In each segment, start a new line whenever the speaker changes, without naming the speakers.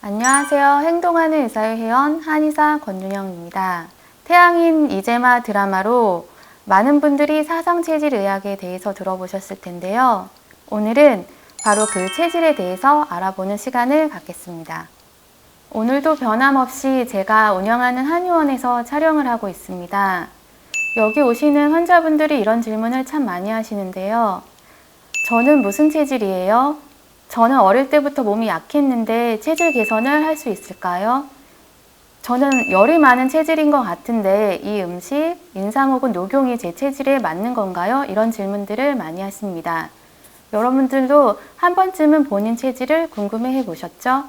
안녕하세요. 행동하는 의사의 회원 한의사 권윤영입니다. 태양인 이재마 드라마로 많은 분들이 사상체질의학에 대해서 들어보셨을 텐데요. 오늘은 바로 그 체질에 대해서 알아보는 시간을 갖겠습니다. 오늘도 변함없이 제가 운영하는 한의원에서 촬영을 하고 있습니다. 여기 오시는 환자분들이 이런 질문을 참 많이 하시는데요. 저는 무슨 체질이에요? 저는 어릴 때부터 몸이 약했는데 체질 개선을 할 수 있을까요? 저는 열이 많은 체질인 것 같은데 이 음식, 인상 혹은 녹용이 제 체질에 맞는 건가요? 이런 질문들을 많이 하십니다. 여러분들도 한 번쯤은 본인 체질을 궁금해 보셨죠?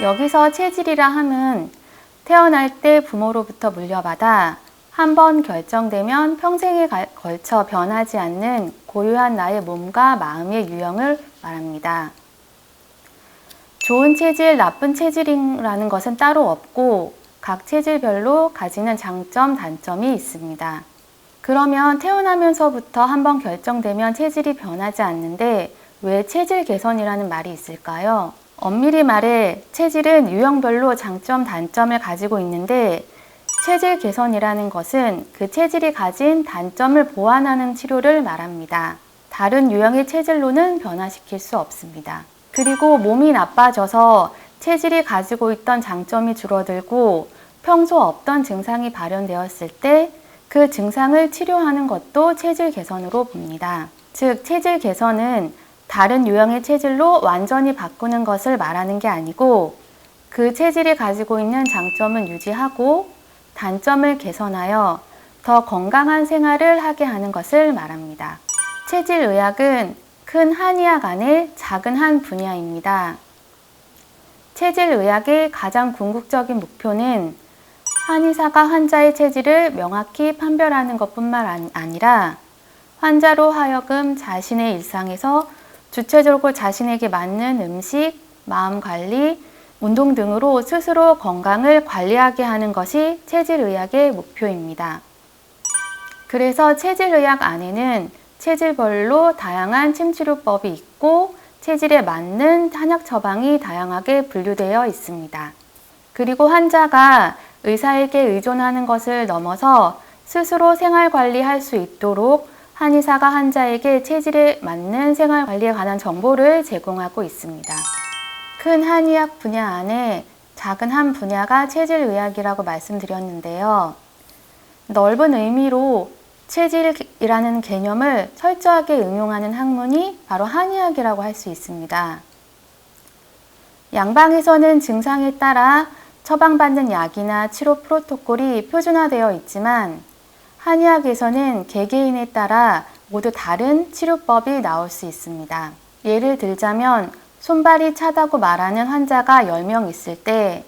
여기서 체질이라 함은 태어날 때 부모로부터 물려받아 한 번 결정되면 평생에 걸쳐 변하지 않는 고유한 나의 몸과 마음의 유형을 말합니다. 좋은 체질, 나쁜 체질이라는 것은 따로 없고 각 체질별로 가지는 장점, 단점이 있습니다. 그러면 태어나면서부터 한번 결정되면 체질이 변하지 않는데 왜 체질 개선이라는 말이 있을까요? 엄밀히 말해 체질은 유형별로 장점, 단점을 가지고 있는데 체질 개선이라는 것은 그 체질이 가진 단점을 보완하는 치료를 말합니다. 다른 유형의 체질로는 변화시킬 수 없습니다. 그리고 몸이 나빠져서 체질이 가지고 있던 장점이 줄어들고 평소 없던 증상이 발현되었을 때 그 증상을 치료하는 것도 체질 개선으로 봅니다. 즉, 체질 개선은 다른 유형의 체질로 완전히 바꾸는 것을 말하는 게 아니고 그 체질이 가지고 있는 장점은 유지하고 단점을 개선하여 더 건강한 생활을 하게 하는 것을 말합니다. 체질의학은 큰 한의학 안의 작은 한 분야입니다. 체질의학의 가장 궁극적인 목표는 한의사가 환자의 체질을 명확히 판별하는 것뿐만 아니라 환자로 하여금 자신의 일상에서 주체적으로 자신에게 맞는 음식, 마음관리, 운동 등으로 스스로 건강을 관리하게 하는 것이 체질의학의 목표입니다. 그래서 체질의학 안에는 체질별로 다양한 침치료법이 있고 체질에 맞는 한약 처방이 다양하게 분류되어 있습니다. 그리고 환자가 의사에게 의존하는 것을 넘어서 스스로 생활관리할 수 있도록 한의사가 환자에게 체질에 맞는 생활관리에 관한 정보를 제공하고 있습니다. 큰 한의학 분야 안에 작은 한 분야가 체질의학이라고 말씀드렸는데요. 넓은 의미로 체질이라는 개념을 철저하게 응용하는 학문이 바로 한의학이라고 할 수 있습니다. 양방에서는 증상에 따라 처방받는 약이나 치료 프로토콜이 표준화되어 있지만 한의학에서는 개개인에 따라 모두 다른 치료법이 나올 수 있습니다. 예를 들자면 손발이 차다고 말하는 환자가 10명 있을 때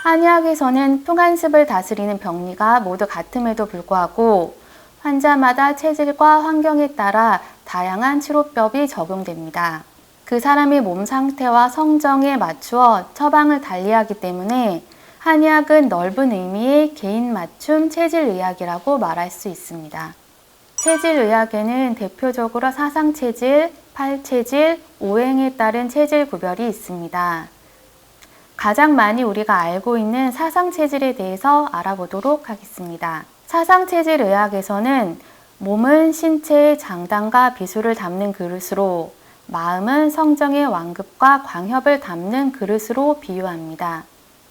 한의학에서는 풍한습을 다스리는 병리가 모두 같음에도 불구하고 환자마다 체질과 환경에 따라 다양한 치료법이 적용됩니다. 그 사람의 몸 상태와 성정에 맞추어 처방을 달리하기 때문에 한의학은 넓은 의미의 개인 맞춤 체질의학이라고 말할 수 있습니다. 체질의학에는 대표적으로 사상체질, 팔체질, 오행에 따른 체질 구별이 있습니다. 가장 많이 우리가 알고 있는 사상체질에 대해서 알아보도록 하겠습니다. 사상체질의학에서는 몸은 신체의 장단과 비수를 담는 그릇으로 마음은 성정의 완급과 광협을 담는 그릇으로 비유합니다.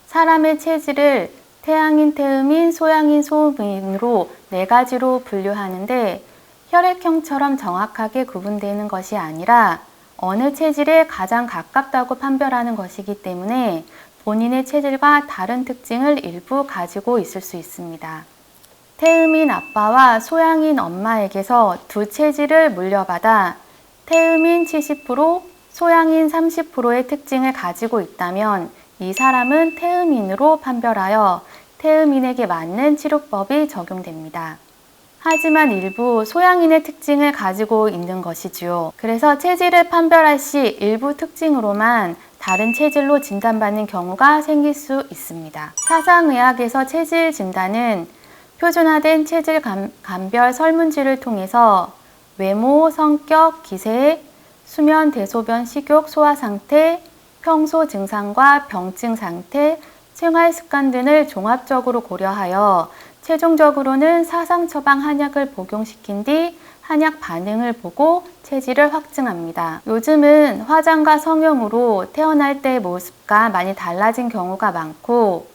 사람의 체질을 태양인, 태음인, 소양인, 소음인으로 4가지로 분류하는데 혈액형처럼 정확하게 구분되는 것이 아니라 어느 체질에 가장 가깝다고 판별하는 것이기 때문에 본인의 체질과 다른 특징을 일부 가지고 있을 수 있습니다. 태음인 아빠와 소양인 엄마에게서 두 체질을 물려받아 태음인 70%, 소양인 30%의 특징을 가지고 있다면 이 사람은 태음인으로 판별하여 태음인에게 맞는 치료법이 적용됩니다. 하지만 일부 소양인의 특징을 가지고 있는 것이지요. 그래서 체질을 판별할 시 일부 특징으로만 다른 체질로 진단받는 경우가 생길 수 있습니다. 사상의학에서 체질 진단은 표준화된 체질 감별 설문지를 통해서 외모, 성격, 기세, 수면, 대소변, 식욕, 소화 상태, 평소 증상과 병증 상태, 생활 습관 등을 종합적으로 고려하여 최종적으로는 사상 처방 한약을 복용시킨 뒤 한약 반응을 보고 체질을 확증합니다. 요즘은 화장과 성형으로 태어날 때의 모습과 많이 달라진 경우가 많고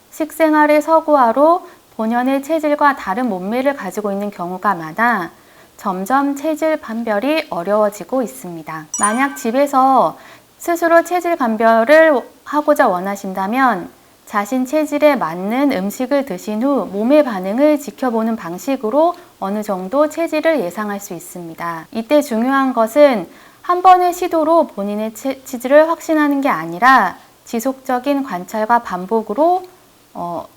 식생활의 서구화로 본연의 체질과 다른 몸매를 가지고 있는 경우가 많아 점점 체질 판별이 어려워지고 있습니다. 만약 집에서 스스로 체질 감별을 하고자 원하신다면 자신 체질에 맞는 음식을 드신 후 몸의 반응을 지켜보는 방식으로 어느 정도 체질을 예상할 수 있습니다. 이때 중요한 것은 한 번의 시도로 본인의 체질을 확신하는 게 아니라 지속적인 관찰과 반복으로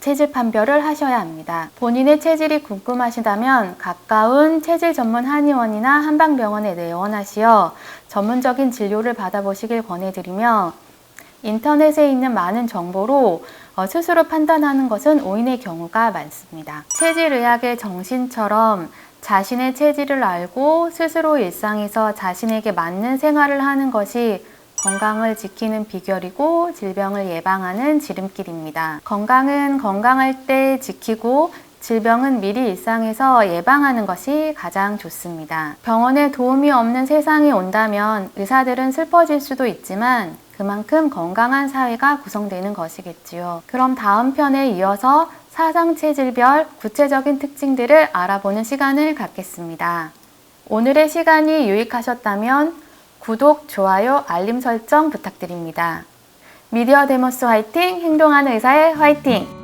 체질 판별을 하셔야 합니다. 본인의 체질이 궁금하시다면 가까운 체질 전문 한의원이나 한방병원에 내원하시어 전문적인 진료를 받아보시길 권해드리며 인터넷에 있는 많은 정보로 스스로 판단하는 것은 오인의 경우가 많습니다. 체질의학의 정신처럼 자신의 체질을 알고 스스로 일상에서 자신에게 맞는 생활을 하는 것이 건강을 지키는 비결이고 질병을 예방하는 지름길입니다. 건강은 건강할 때 지키고 질병은 미리 일상에서 예방하는 것이 가장 좋습니다. 병원에 도움이 없는 세상이 온다면 의사들은 슬퍼질 수도 있지만 그만큼 건강한 사회가 구성되는 것이겠지요. 그럼 다음 편에 이어서 사상체질별 구체적인 특징들을 알아보는 시간을 갖겠습니다. 오늘의 시간이 유익하셨다면 구독, 좋아요, 알림 설정 부탁드립니다. 미디어 데모스 화이팅! 행동하는 의사의 화이팅!